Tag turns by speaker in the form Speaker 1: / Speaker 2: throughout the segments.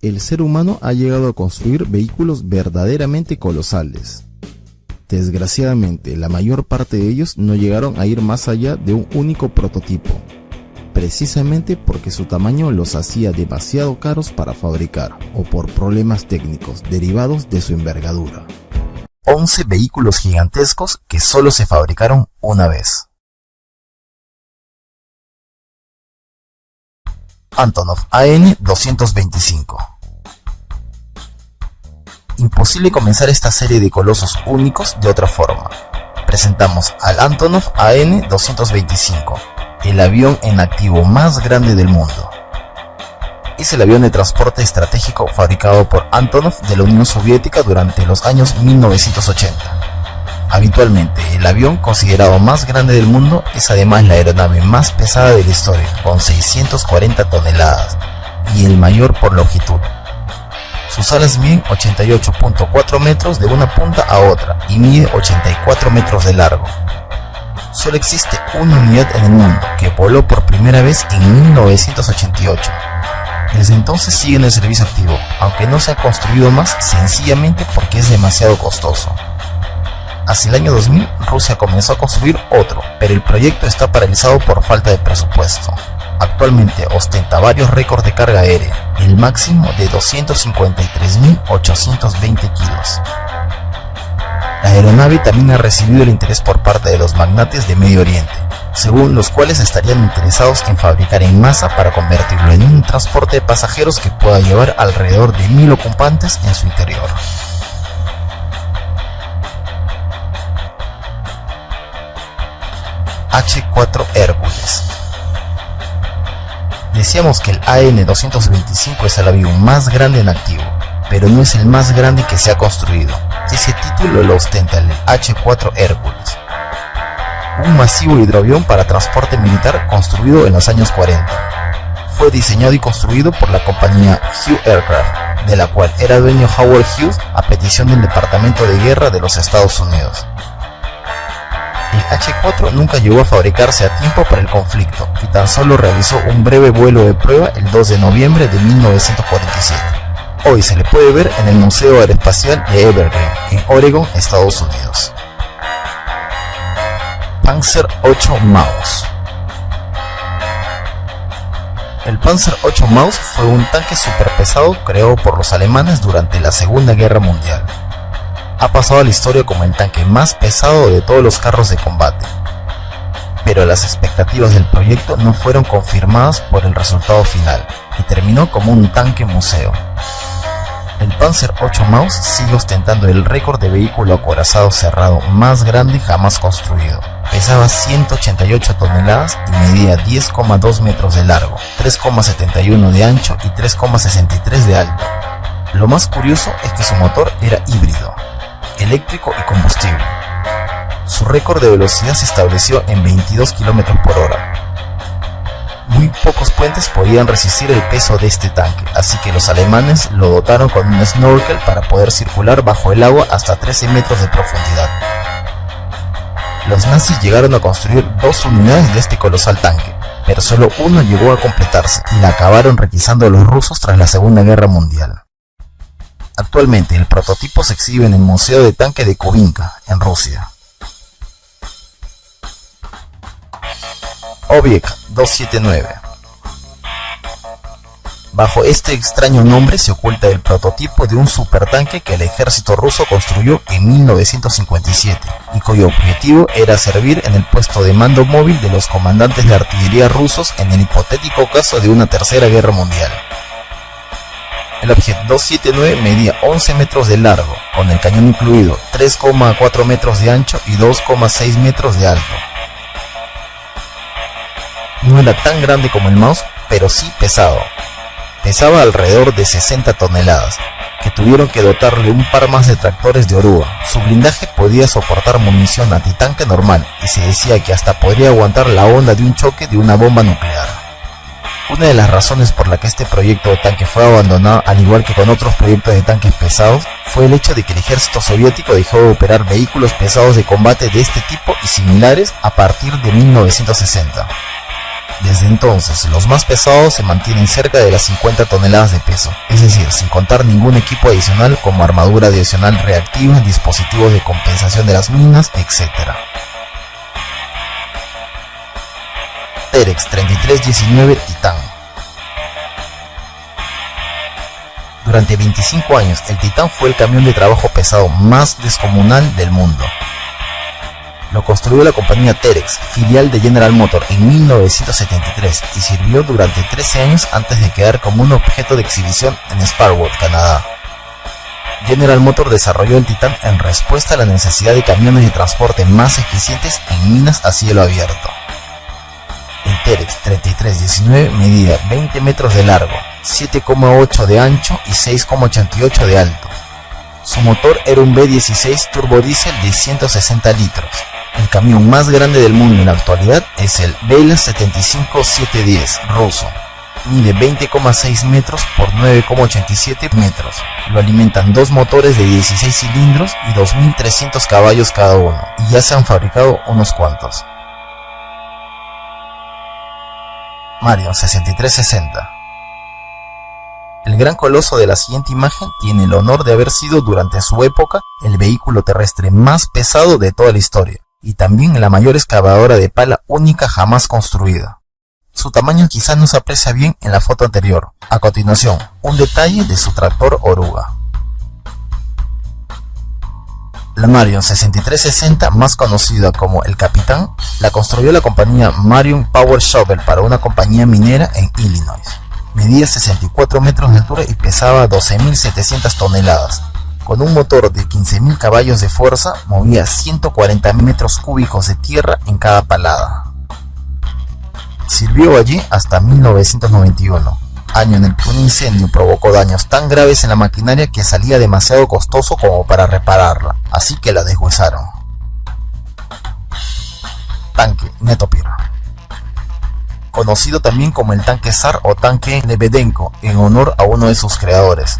Speaker 1: el ser humano ha llegado a construir vehículos verdaderamente colosales. Desgraciadamente, la mayor parte de ellos no llegaron a ir más allá de un único prototipo, precisamente porque su tamaño los hacía demasiado caros para fabricar o por problemas técnicos derivados de su envergadura. 11 vehículos gigantescos que solo se fabricaron una vez. Antonov AN-225. Imposible comenzar esta serie de colosos únicos de otra forma. Presentamos al Antonov AN-225, el avión en activo más grande del mundo. Es el avión de transporte estratégico fabricado por Antonov de la Unión Soviética durante los años 1980. Habitualmente, el avión considerado más grande del mundo es además la aeronave más pesada de la historia, con 640 toneladas, y el mayor por longitud. Sus alas miden 88.4 metros de una punta a otra y mide 84 metros de largo. Solo existe una unidad en el mundo que voló por primera vez en 1988. Desde entonces sigue en el servicio activo, aunque no se ha construido más sencillamente porque es demasiado costoso. Hacia el año 2000, Rusia comenzó a construir otro, pero el proyecto está paralizado por falta de presupuesto. Actualmente ostenta varios récords de carga aérea, el máximo de 253.820 kilos. La aeronave también ha recibido el interés por parte de los magnates de Medio Oriente, según los cuales estarían interesados en fabricar en masa para convertirlo en un transporte de pasajeros que pueda llevar alrededor de 1000 ocupantes en su interior. H-4 Hércules. Decíamos que el AN-225 es el avión más grande en activo, pero no es el más grande que se ha construido. Ese título lo ostenta el H-4 Hércules, un masivo hidroavión para transporte militar construido en los años 40. Fue diseñado y construido por la compañía Hughes Aircraft, de la cual era dueño Howard Hughes a petición del Departamento de Guerra de los Estados Unidos. El H-4 nunca llegó a fabricarse a tiempo para el conflicto y tan solo realizó un breve vuelo de prueba el 2 de noviembre de 1947. Hoy se le puede ver en el Museo Aeroespacial de Evergreen, en Oregon, Estados Unidos. Panzer 8 Maus. El Panzer 8 Maus fue un tanque superpesado creado por los alemanes durante la Segunda Guerra Mundial. Ha pasado a la historia como el tanque más pesado de todos los carros de combate, pero las expectativas del proyecto no fueron confirmadas por el resultado final y terminó como un tanque museo. El Panzer 8 Maus sigue ostentando el récord de vehículo acorazado cerrado más grande jamás construido. Pesaba 188 toneladas y medía 10,2 metros de largo, 3,71 de ancho y 3,63 de alto. Lo más curioso es que su motor era híbrido, eléctrico y combustible. Su récord de velocidad se estableció en 22 km por hora. Muy pocos puentes podían resistir el peso de este tanque, así que los alemanes lo dotaron con un snorkel para poder circular bajo el agua hasta 13 metros de profundidad. Los nazis llegaron a construir 2 unidades de este colosal tanque, pero solo uno llegó a completarse y la acabaron requisando los rusos tras la Segunda Guerra Mundial. Actualmente el prototipo se exhibe en el Museo de Tanque de Kubinka, en Rusia. Obiekt 279. Bajo este extraño nombre se oculta el prototipo de un supertanque que el ejército ruso construyó en 1957 y cuyo objetivo era servir en el puesto de mando móvil de los comandantes de artillería rusos en el hipotético caso de una tercera guerra mundial. El Obiekt 279 medía 11 metros de largo, con el cañón incluido, 3,4 metros de ancho y 2,6 metros de alto. No era tan grande como el Maus, pero sí pesado. Pesaba alrededor de 60 toneladas, que tuvieron que dotarle un par más de tractores de oruga. Su blindaje podía soportar munición antitanque normal, y se decía que hasta podría aguantar la onda de un choque de una bomba nuclear. Una de las razones por la que este proyecto de tanque fue abandonado, al igual que con otros proyectos de tanques pesados, fue el hecho de que el ejército soviético dejó de operar vehículos pesados de combate de este tipo y similares a partir de 1960. Desde entonces, los más pesados se mantienen cerca de las 50 toneladas de peso, es decir, sin contar ningún equipo adicional como armadura adicional reactiva, dispositivos de compensación de las minas, etc. Terex 3319 Titan. Durante 25 años, el Titan fue el camión de trabajo pesado más descomunal del mundo. Lo construyó la compañía Terex, filial de General Motors, en 1973 y sirvió durante 13 años antes de quedar como un objeto de exhibición en Sparwood, Canadá. General Motors desarrolló el Titan en respuesta a la necesidad de camiones de transporte más eficientes en minas a cielo abierto. El Terex 3319 medía 20 metros de largo, 7,8 de ancho y 6,88 de alto. Su motor era un V16 turbodiesel de 160 litros. El camión más grande del mundo en la actualidad es el Velas 75710 ruso. Mide 20,6 metros por 9,87 metros. Lo alimentan dos motores de 16 cilindros y 2300 caballos cada uno, y ya se han fabricado unos cuantos. Marion 6360. El gran coloso de la siguiente imagen tiene el honor de haber sido durante su época el vehículo terrestre más pesado de toda la historia, y también la mayor excavadora de pala única jamás construida. Su tamaño quizás no se aprecia bien en la foto anterior. A continuación, un detalle de su tractor oruga. La Marion 6360, más conocida como el Capitán, la construyó la compañía Marion Power Shovel para una compañía minera en Illinois. Medía 64 metros de altura y pesaba 12.700 toneladas. Con un motor de 15.000 caballos de fuerza, movía 140 metros cúbicos de tierra en cada palada. Sirvió allí hasta 1991, año en el que un incendio provocó daños tan graves en la maquinaria que salía demasiado costoso como para repararla, así que la deshuesaron. Tanque Netopir. Conocido también como el tanque Zar o tanque Lebedenko, en honor a uno de sus creadores.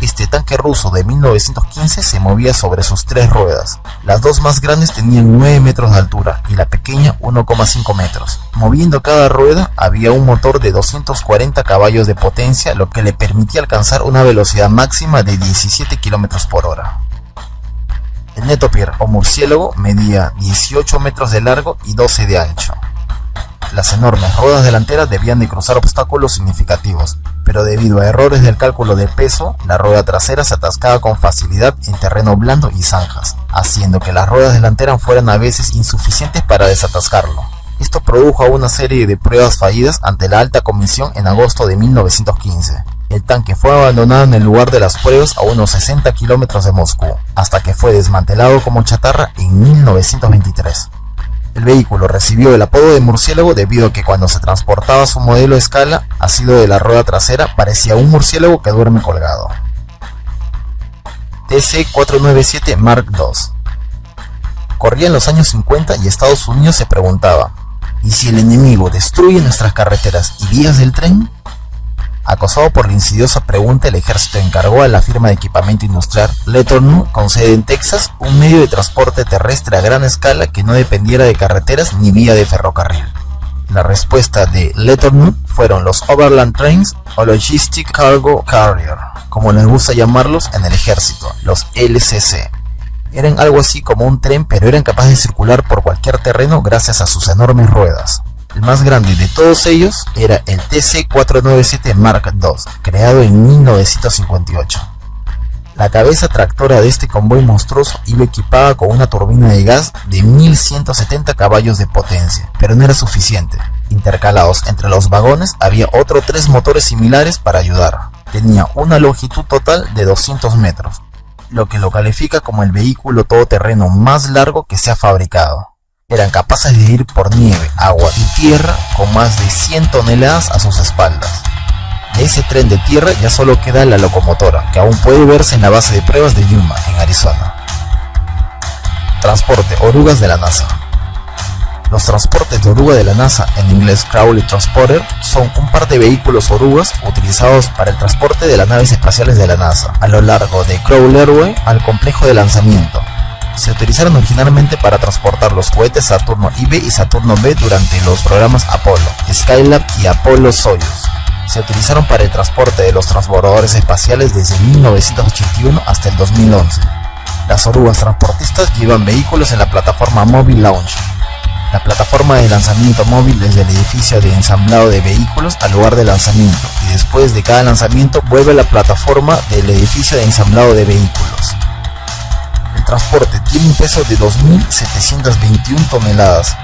Speaker 1: Este tanque ruso de 1915 se movía sobre sus tres ruedas. Las dos más grandes tenían 9 metros de altura y la pequeña 1,5 metros. Moviendo cada rueda había un motor de 240 caballos de potencia, lo que le permitía alcanzar una velocidad máxima de 17 km por hora. El Netopir o murciélago medía 18 metros de largo y 12 de ancho. Las enormes ruedas delanteras debían de cruzar obstáculos significativos, pero debido a errores del cálculo de peso, la rueda trasera se atascaba con facilidad en terreno blando y zanjas, haciendo que las ruedas delanteras fueran a veces insuficientes para desatascarlo. Esto produjo una serie de pruebas fallidas ante la alta comisión en agosto de 1915. El tanque fue abandonado en el lugar de las pruebas a unos 60 kilómetros de Moscú, hasta que fue desmantelado como chatarra en 1923. El vehículo recibió el apodo de murciélago debido a que cuando se transportaba su modelo a escala, asido de la rueda trasera, parecía un murciélago que duerme colgado. TC-497 Mark II. Corría en los años 50 y Estados Unidos se preguntaba: ¿y si el enemigo destruye nuestras carreteras y vías del tren? Acosado por la insidiosa pregunta, el ejército encargó a la firma de equipamiento industrial Letternu, con sede en Texas, un medio de transporte terrestre a gran escala que no dependiera de carreteras ni vía de ferrocarril. La respuesta de Letternu fueron los Overland Trains o Logistic Cargo Carrier, como les gusta llamarlos en el ejército, los LCC. Eran algo así como un tren, pero eran capaces de circular por cualquier terreno gracias a sus enormes ruedas. El más grande de todos ellos era el TC-497 Mark II, creado en 1958. La cabeza tractora de este convoy monstruoso iba equipada con una turbina de gas de 1170 caballos de potencia, pero no era suficiente. Intercalados entre los vagones había otros 3 motores similares para ayudar. Tenía una longitud total de 200 metros, lo que lo califica como el vehículo todoterreno más largo que se ha fabricado. Eran capaces de ir por nieve, agua y tierra con más de 100 toneladas a sus espaldas. De ese tren de tierra ya solo queda la locomotora, que aún puede verse en la base de pruebas de Yuma, en Arizona. Transporte orugas de la NASA. Los transportes de oruga de la NASA, en inglés Crowley Transporter, son un par de vehículos orugas utilizados para el transporte de las naves espaciales de la NASA, a lo largo de Crowley al complejo de lanzamiento. Se utilizaron originalmente para transportar los cohetes Saturno I-B y Saturno B durante los programas Apolo, Skylab y Apollo-Soyuz. Se utilizaron para el transporte de los transbordadores espaciales desde 1981 hasta el 2011. Las orugas transportistas llevan vehículos en la plataforma móvil Launch, la plataforma de lanzamiento móvil desde el edificio de ensamblado de vehículos al lugar de lanzamiento, y después de cada lanzamiento vuelve a la plataforma del edificio de ensamblado de vehículos. El transporte tiene un peso de 2.721 toneladas.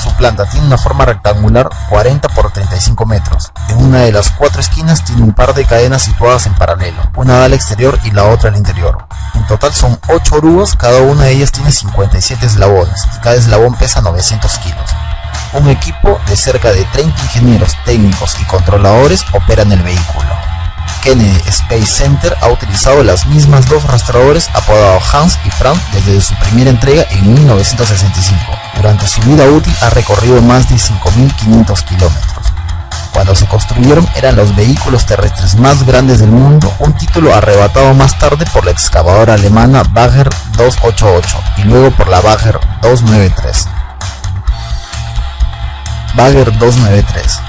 Speaker 1: Su planta tiene una forma rectangular 40 por 35 metros. En una de las 4 esquinas tiene un par de cadenas situadas en paralelo, una al exterior y la otra al interior. En total son 8 orugas, cada una de ellas tiene 57 eslabones y cada eslabón pesa 900 kilos. Un equipo de cerca de 30 ingenieros, técnicos y controladores operan el vehículo. Kennedy Space Center ha utilizado las mismas dos rastreadores apodados Hans y Franz desde su primera entrega en 1965. Durante su vida útil ha recorrido más de 5.500 kilómetros. Cuando se construyeron eran los vehículos terrestres más grandes del mundo, un título arrebatado más tarde por la excavadora alemana Bagger 288 y luego por la Bagger 293. Bagger 293.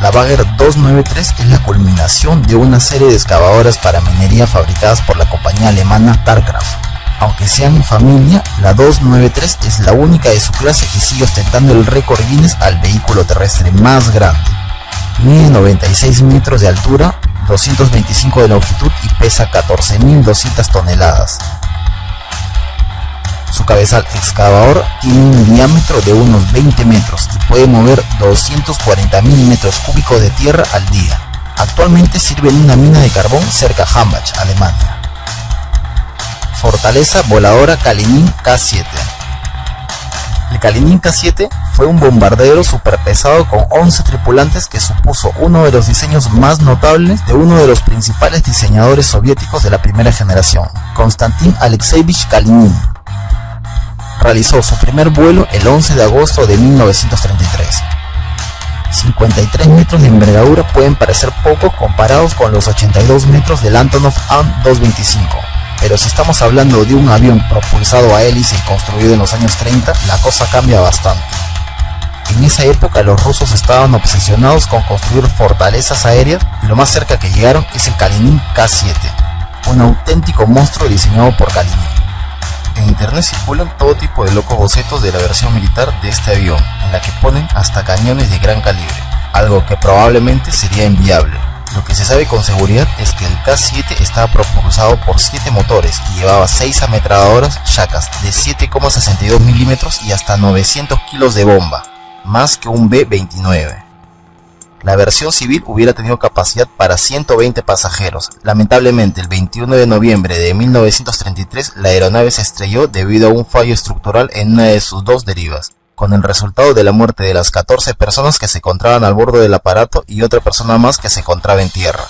Speaker 1: La Bagger 293 es la culminación de una serie de excavadoras para minería fabricadas por la compañía alemana Tarkraft. Aunque sean familia, la 293 es la única de su clase que sigue ostentando el récord Guinness al vehículo terrestre más grande. Mide 96 metros de altura, 225 de longitud y pesa 14.200 toneladas. Su cabezal excavador tiene un diámetro de unos 20 metros y puede mover 240.000 metros cúbicos de tierra al día. Actualmente sirve en una mina de carbón cerca a Hambach, Alemania. Fortaleza voladora Kalinin K-7. El Kalinin K-7 fue un bombardero superpesado con 11 tripulantes que supuso uno de los diseños más notables de uno de los principales diseñadores soviéticos de la primera generación, Konstantin Alexeyevich Kalinin. Realizó su primer vuelo el 11 de agosto de 1933. 53 metros de envergadura pueden parecer pocos comparados con los 82 metros del Antonov An-225, pero si estamos hablando de un avión propulsado a hélice y construido en los años 30, la cosa cambia bastante. En esa época los rusos estaban obsesionados con construir fortalezas aéreas y lo más cerca que llegaron es el Kalinin K-7, un auténtico monstruo diseñado por Kalinin. En internet circulan todo tipo de locos bocetos de la versión militar de este avión, en la que ponen hasta cañones de gran calibre, algo que probablemente sería inviable. Lo que se sabe con seguridad es que el K-7 estaba propulsado por 7 motores y llevaba 6 ametralladoras Shakas de 7,62 milímetros y hasta 900 kilos de bomba, más que un B-29. La versión civil hubiera tenido capacidad para 120 pasajeros. Lamentablemente, el 21 de noviembre de 1933, la aeronave se estrelló debido a un fallo estructural en una de sus dos derivas, con el resultado de la muerte de las 14 personas que se encontraban al bordo del aparato y otra persona más que se encontraba en tierra.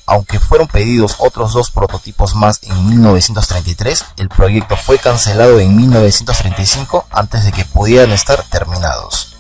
Speaker 1: Aunque fueron pedidos otros 2 prototipos más en 1933, el proyecto fue cancelado en 1935 antes de que pudieran estar terminados.